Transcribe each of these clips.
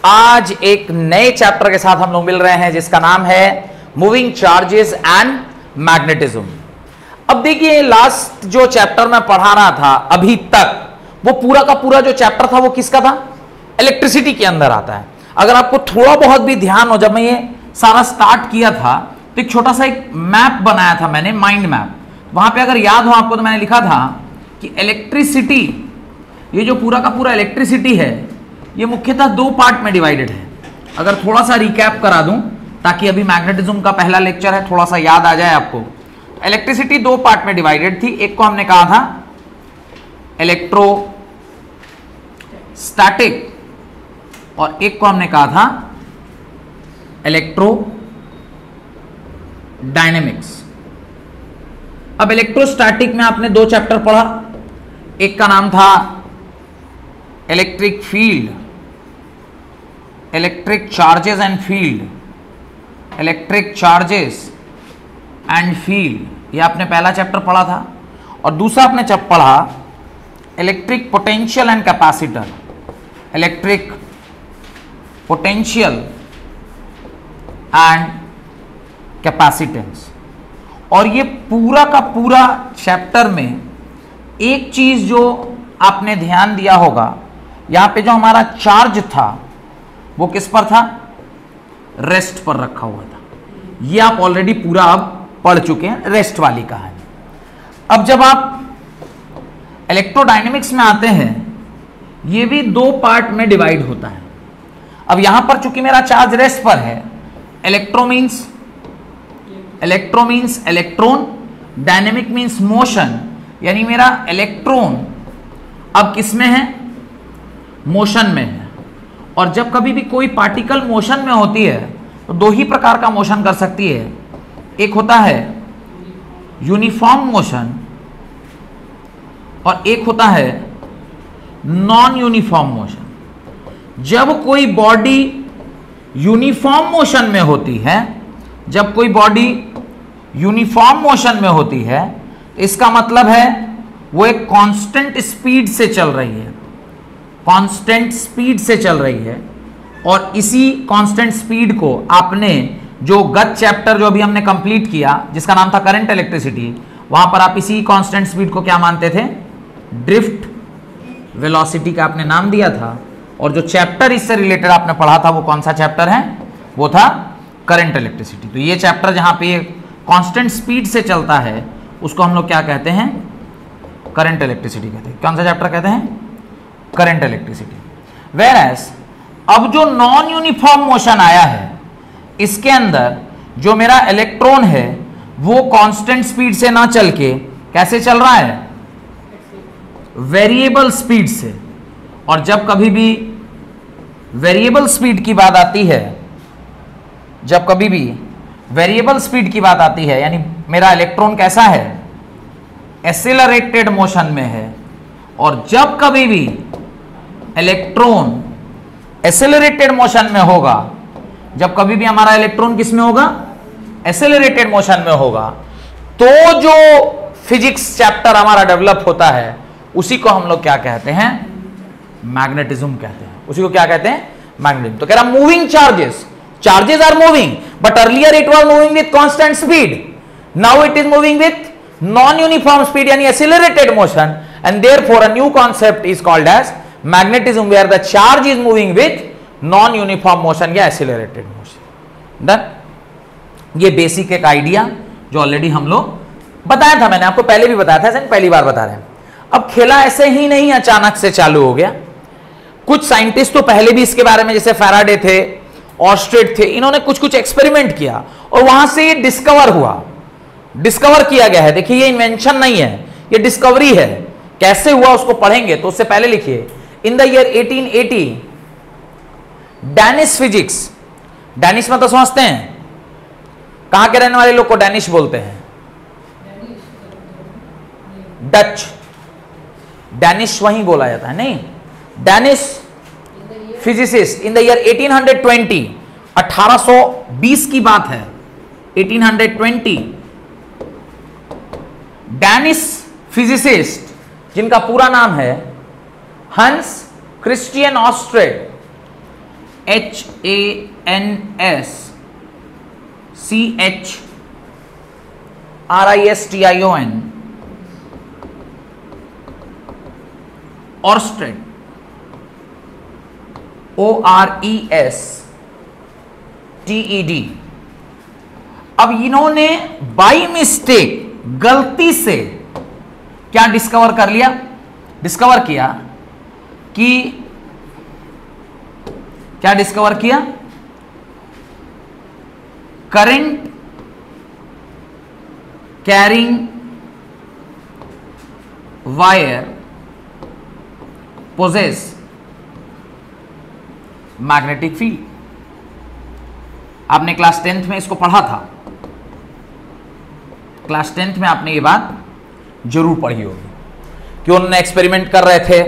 आज एक नए चैप्टर के साथ हम लोग मिल रहे हैं जिसका नाम है मूविंग चार्जेस एंड मैग्नेटिज्म। अब देखिए लास्ट जो चैप्टर मैं पढ़ा रहा था अभी तक, वो पूरा का पूरा जो चैप्टर था वो किसका था? इलेक्ट्रिसिटी के अंदर आता है। अगर आपको थोड़ा बहुत भी ध्यान हो, जब मैं ये सारा स्टार्ट किया था तो एक छोटा सा एक मैप बनाया था मैंने, माइंड मैप। वहां पे अगर याद हो आपको तो मैंने लिखा था कि इलेक्ट्रिसिटी, ये जो पूरा का पूरा इलेक्ट्रिसिटी है ये मुख्यतः दो पार्ट में डिवाइडेड है। अगर थोड़ा सा रिकैप करा दूं ताकि अभी मैग्नेटिज्म का पहला लेक्चर है, थोड़ा सा याद आ जाए आपको। इलेक्ट्रिसिटी दो पार्ट में डिवाइडेड थी। एक को हमने कहा था इलेक्ट्रोस्टैटिक और एक को हमने कहा था इलेक्ट्रोडायनेमिक्स। अब इलेक्ट्रोस्टैटिक में आपने दो चैप्टर पढ़ा। एक का नाम था electric field, electric charges and field, electric charges and field, ये आपने पहला चैप्टर पढ़ा था। और दूसरा आपने पढ़ा electric potential and capacitor, electric potential and capacitance. और ये पूरा का पूरा चैप्टर में एक चीज जो आपने ध्यान दिया होगा, यहां पे जो हमारा चार्ज था वो किस पर था? रेस्ट पर रखा हुआ था। ये आप ऑलरेडी पूरा अब पढ़ चुके हैं, रेस्ट वाली कहानी। अब जब आप इलेक्ट्रोडायनेमिक्स में आते हैं, ये भी दो पार्ट में डिवाइड होता है। अब यहां पर चूंकि मेरा चार्ज रेस्ट पर है, electro means electron, dynamic means motion, यानी मेरा इलेक्ट्रॉन अब किस में है? मोशन में है। और जब कभी भी कोई पार्टिकल मोशन में होती है तो दो ही प्रकार का मोशन कर सकती है। एक होता है यूनिफॉर्म मोशन और एक होता है नॉन यूनिफॉर्म मोशन। जब कोई बॉडी यूनिफॉर्म मोशन में होती है, जब कोई बॉडी यूनिफॉर्म मोशन में होती है, इसका मतलब है वो एक कांस्टेंट स्पीड से चल रही है, कांस्टेंट स्पीड से चल रही है। और इसी कांस्टेंट स्पीड को आपने जो गत चैप्टर जो अभी हमने कंप्लीट किया जिसका नाम था करंट इलेक्ट्रिसिटी, वहां पर आप इसी कांस्टेंट स्पीड को क्या मानते थे? ड्रिफ्ट वेलोसिटी का आपने नाम दिया था। और जो चैप्टर इससे रिलेटेड आपने पढ़ा था वो कौन सा चैप्टर है? वो था करंट इलेक्ट्रिसिटी। तो ये चैप्टर जहां पे कांस्टेंट स्पीड से चलता है उसको हम लोग क्या कहते हैं? करंट इलेक्ट्रिसिटी कहते हैं। कौन सा चैप्टर कहते हैं? Current electricity. वेयरएज अब जो नॉन यूनिफॉर्म मोशन आया है, इसके अंदर जो मेरा इलेक्ट्रॉन है वो कांस्टेंट स्पीड से ना चल के कैसे चल रहा है? वेरिएबल स्पीड से। और जब कभी भी वेरिएबल स्पीड की बात आती है, जब कभी भी वेरिएबल स्पीड की बात आती है, यानी मेरा इलेक्ट्रॉन कैसा है? एक्सेलरेटेड मोशन में है। और जब कभी भी इलेक्ट्रॉन एक्सेलरेटेड मोशन में होगा, जब कभी भी हमारा इलेक्ट्रॉन किस में होगा? एक्सेलरेटेड मोशन में होगा, तो जो फिजिक्स चैप्टर हमारा डेवलप होता है उसी को हम लोग क्या कहते हैं? मैग्नेटिज्म कहते हैं। उसी को क्या कहते हैं? मैग्नेटिज्म। तो कह रहा moving charges are moving, but earlier it was moving with constant speed, now it is moving with non uniform speed यानी accelerated motion, and therefore a new concept is called as magnetism, where the charge is moving with non uniform motion या accelerated motion. Done. ये basic एक idea जो already हम लोग बताया था, मैंने आपको पहले भी बताया था, पहली बार बता रहे हैं। अब खेला ऐसे ही नहीं अचानक से चालू हो गया। कुछ साइंटिस्ट तो पहले भी इसके बारे में, जैसे फैराडे थे, ऑर्स्टेड थे, इन्होंने कुछ कुछ एक्सपेरिमेंट किया और वहां से ये डिस्कवर हुआ, डिस्कवर किया गया है। देखिए ये इन्वेंशन नहीं है, ये डिस्कवरी है। कैसे हुआ उसको पढ़ेंगे, तो उससे पहले लिखिए in the year 1880 Danish physics. Danish मतलब समझते हैं? कहां के रहने वाले लोग को डैनिश बोलते हैं? डच। डैनिश वहीं बोला जाता है, नहीं? Danish physicist in the year 1820, 1820 की बात है, 1820। डैनिश फिजिसिस्ट जिनका पूरा नाम है हंस क्रिस्टियन ऑस्ट्रेड, HANSCHRISTION, ऑर्स्टेड, ORESTED। अब इन्होंने बाई मिस्टेक, गलती से क्या डिस्कवर कर लिया, डिस्कवर किया कि क्या डिस्कवर किया, current carrying wire poses magnetic field. आपने क्लास 10th में इसको पढ़ा था, क्लास 10th में आपने ये बात जरूर पढ़ी होगी कि उन्होंने एक्सपेरिमेंट कर रहे थे,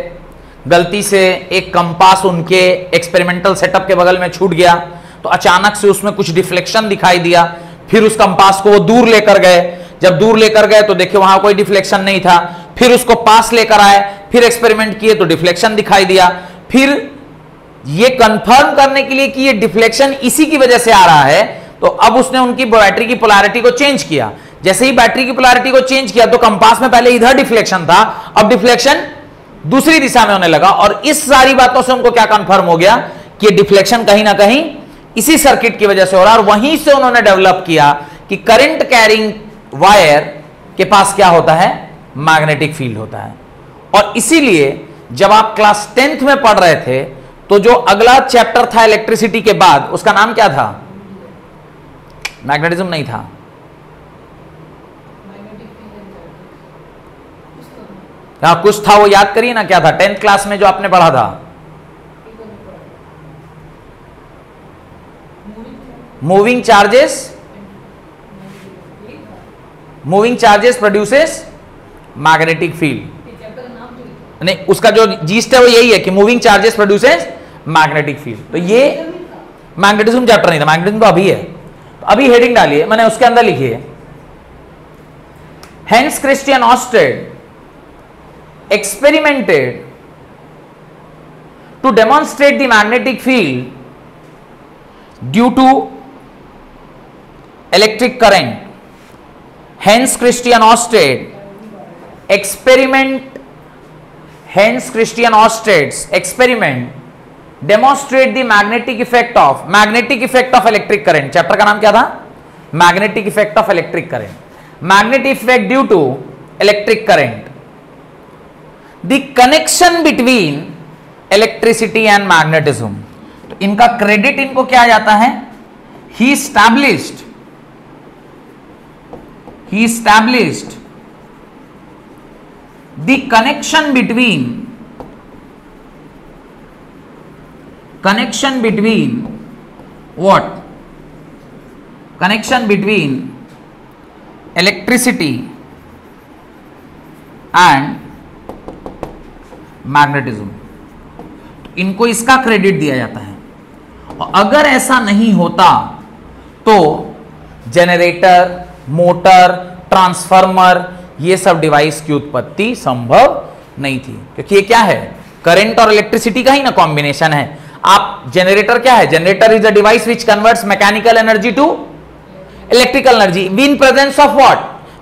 गलती से एक कंपास उनके एक्सपेरिमेंटल सेटअप के बगल में छूट गया, तो अचानक से उसमें कुछ डिफ्लेक्शन दिखाई दिया। फिर उस कंपास को वो दूर लेकर गए, जब दूर लेकर गए तो देखिए वहां कोई डिफ्लेक्शन नहीं था। फिर उसको पास लेकर आए, फिर एक्सपेरिमेंट किए तो डिफ्लेक्शन दिखाई दिया। फिर ये कंफर्म करने के लिए कि ये डिफ्लेक्शन इसी की वजह से आ रहा है, तो अब उसने उनकी बैटरी की पोलैरिटी को चेंज किया। जैसे ही बैटरी की पोलैरिटी को चेंज किया तो कंपास में पहले इधर डिफ्लेक्शन था, अब डिफ्लेक्शन दूसरी दिशा में होने लगा। और इस सारी बातों से उनको क्या कंफर्म हो गया कि ये डिफ्लेक्शन कहीं ना कहीं इसी सर्किट की वजह से हो रहा है। और वहीं से उन्होंने डेवलप किया कि करंट कैरिंग वायर के पास क्या होता है, मैग्नेटिक फील्ड होता है। और इसीलिए जब आप क्लास 10th में पढ़ रहे थे तो जो अगला चैप्टर था इलेक्ट्रिसिटी के बाद, उसका नाम क्या था, मैग्नेटिज्म नहीं था, हाँ कुछ था, वो याद करिए ना क्या था 10th क्लास में जो आपने पढ़ा था, moving charges produces magnetic field. नहीं, उसका जो जीस्ट है वो यही है कि moving charges produces magnetic field. तो ये मैग्नेटिज्म चैप्टर नहीं था, मैग्नेटिज्म तो अभी है। तो अभी हेडिंग डालिए, मैंने उसके अंदर लिखी है, Hans Christian Oersted experimented to demonstrate the magnetic field due to electric current. Hence Christian Oersted's experiment demonstrate the magnetic effect of electric current. Chapter का नाम क्या था, magnetic effect of electric current. Magnetic effect due to electric current. The connection between electricity and magnetism. तो इनका credit इनको क्या जाता है, he established the connection between what, connection between electricity and magnetism. तो इनको इसका क्रेडिट दिया जाता है। और अगर ऐसा नहीं होता तो जनरेटर, मोटर, ट्रांसफार्मर, ये सब डिवाइस की उत्पत्ति संभव नहीं थी, क्योंकि ये क्या है, करंट और इलेक्ट्रिसिटी का ही ना कॉम्बिनेशन है। आप जनरेटर क्या है, generator is a device which converts mechanical energy to electrical energy in presence of what,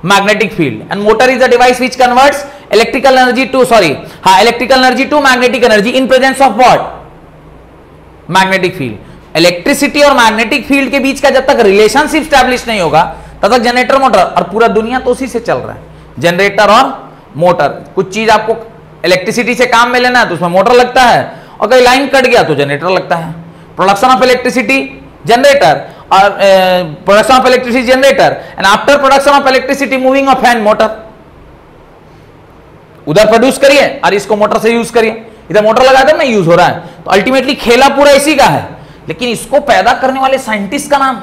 magnetic field. And motor is a device which converts electrical energy to magnetic energy in presence of what, magnetic field. Electricity और magnetic field के बीच का जब तक relationship establish नहीं होगा तब तक जनरेटर, मोटर, और पूरा दुनिया तो उसी से चल रहा है, जनरेटर और मोटर। कुछ चीज आपको इलेक्ट्रिसिटी से काम में लेना है तो उसमें मोटर लगता है, और कहीं लाइन कट गया तो जनरेटर लगता है। प्रोडक्शन ऑफ इलेक्ट्रिसिटी जनरेटर, और production of electricity generator, and after production of electricity moving of fan motor. उधर प्रोड्यूस करिए और इसको मोटर से यूज करिए, इधर मोटर लगा कर नहीं यूज हो रहा है, तो अल्टीमेटली खेला पूरा इसी का है। लेकिन इसको पैदा करने वाले साइंटिस्ट का नाम,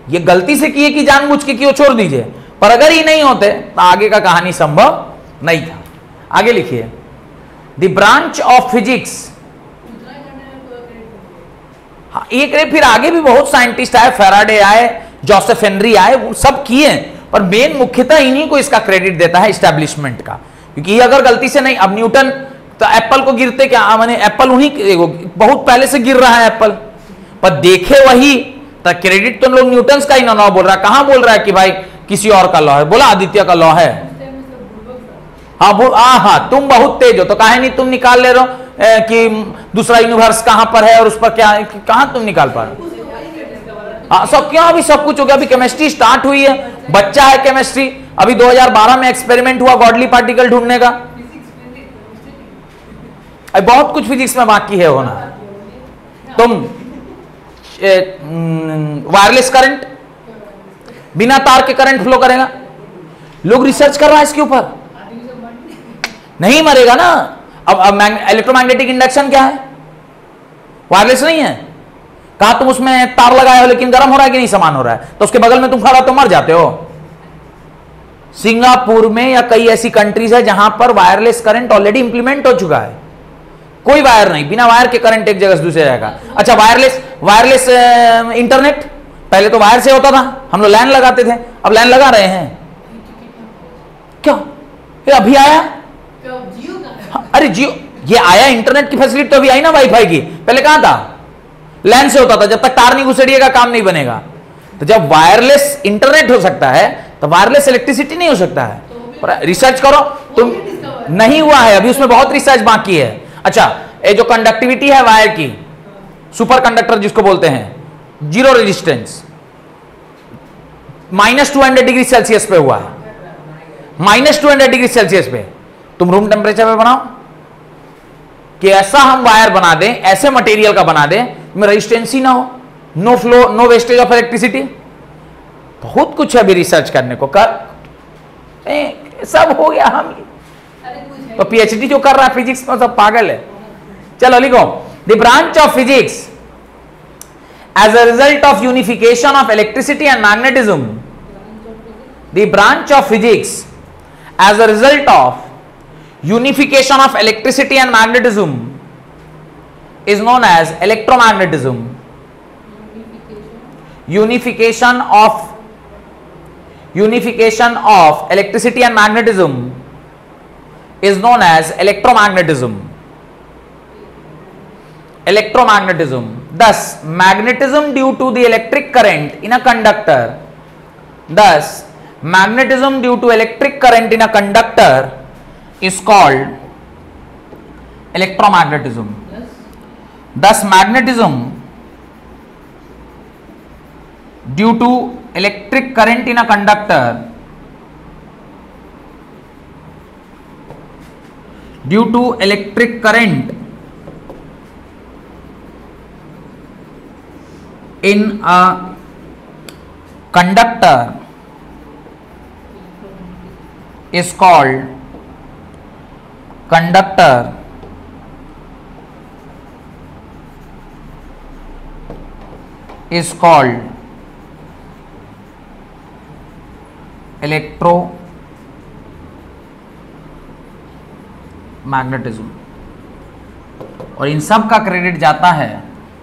ये गलती से किए कि जानबूझ के किए, छोड़ दीजिए, पर अगर ये नहीं होते तो आगे का कहानी संभव नहीं था। आगे लिखिए, द ब्रांच ऑफ फिजिक्स। हाँ, एक फिर आगे भी बहुत साइंटिस्ट आए, फैराडे आए, जोसेफ हेनरी आए, वो सब किए, पर मेन मुख्यतः इन्हीं को इसका क्रेडिट देता है एस्टैब्लिशमेंट का। क्योंकि ये अगर गलती से नहीं, अब न्यूटन तो एप्पल को गिरते क्या, मैंने एप्पल उन्हीं, बहुत पहले से गिर रहा है एप्पल, पर देखे वही, तो क्रेडिट तो लोग न्यूटन का ही ना बोल रहा है, कहां बोल रहा है कि भाई किसी और का लॉ है, बोला आदित्य का लॉ है। हाँ तुम बहुत तेज हो, तो काहे नहीं तुम निकाल ले रहे हो कि दूसरा यूनिवर्स कहां पर है और उस पर क्या है, कहां तुम निकाल पा रहे हो? हाँ सब क्यों, अभी सब कुछ हो गया, अभी केमिस्ट्री स्टार्ट हुई है, बच्चा है केमिस्ट्री, अभी 2012 में एक्सपेरिमेंट हुआ गॉडली पार्टिकल ढूंढने का, अभी बहुत कुछ फिजिक्स में बाकी है होना। तुम वायरलेस करंट, बिना तार के करंट फ्लो करेगा, लोग रिसर्च कर रहा है इसके ऊपर, नहीं मरेगा ना। अब इलेक्ट्रोमैग्नेटिक इंडक्शन क्या है, वायरलेस नहीं है, कहा तुम उसमें तार लगाए हो लेकिन गर्म हो रहा है कि नहीं, समान हो रहा है, तो उसके बगल में तुम खड़ा तो मर जाते हो। सिंगापुर में या कई ऐसी कंट्रीज है जहां पर वायरलेस करंट ऑलरेडी इंप्लीमेंट हो चुका है, कोई वायर नहीं, बिना वायर के करंट एक जगह से दूसरे जाएगा। अच्छा वायरलेस इंटरनेट, पहले तो वायर से होता था, हम लोग लाइन लगाते थे, अब लाइन लगा रहे हैं क्या, ये अभी आया, अरे जियो ये आया, इंटरनेट की फैसिलिटी तो अभी आई ना वाईफाई की, पहले कहां था, लैन से होता था, जब तक तार नहीं घुसेड़िएगा काम नहीं बनेगा। तो जब वायरलेस इंटरनेट हो सकता है तो वायरलेस इलेक्ट्रिसिटी नहीं हो सकता है, पर रिसर्च करो तुम, नहीं हुआ है अभी, उसमें बहुत रिसर्च बाकी है। अच्छा ये जो कंडक्टिविटी है वायर की, सुपर कंडक्टर जिसको बोलते हैं, जीरो रेजिस्टेंस, -200 डिग्री सेल्सियस पे हुआ है, -200 डिग्री सेल्सियस पे तुम रूम टेम्परेचर पे बनाओ कि ऐसा हम वायर बना दें, ऐसे मटेरियल का बना दें में रेजिस्टेंस ही ना हो, no flow, no wastage of electricity, बहुत कुछ है अभी रिसर्च करने को, कर सब हो गया। हम तो पीएचडी जो कर रहा है फिजिक्स में सब पागल है। चलो लिखो, the branch of physics as a result of unification of electricity and magnetism, the branch of physics as a result of unification of electricity and magnetism is known as electromagnetism. Unification of electricity and magnetism is known as electromagnetism. Electromagnetism. Thus, magnetism due to the electric current in a conductor. Thus, magnetism due to electric current in a conductor is called electromagnetism. Thus magnetism due to electric current in a conductor, due to electric current in a conductor is called conductor is called electromagnetism। और इन सब का credit जाता है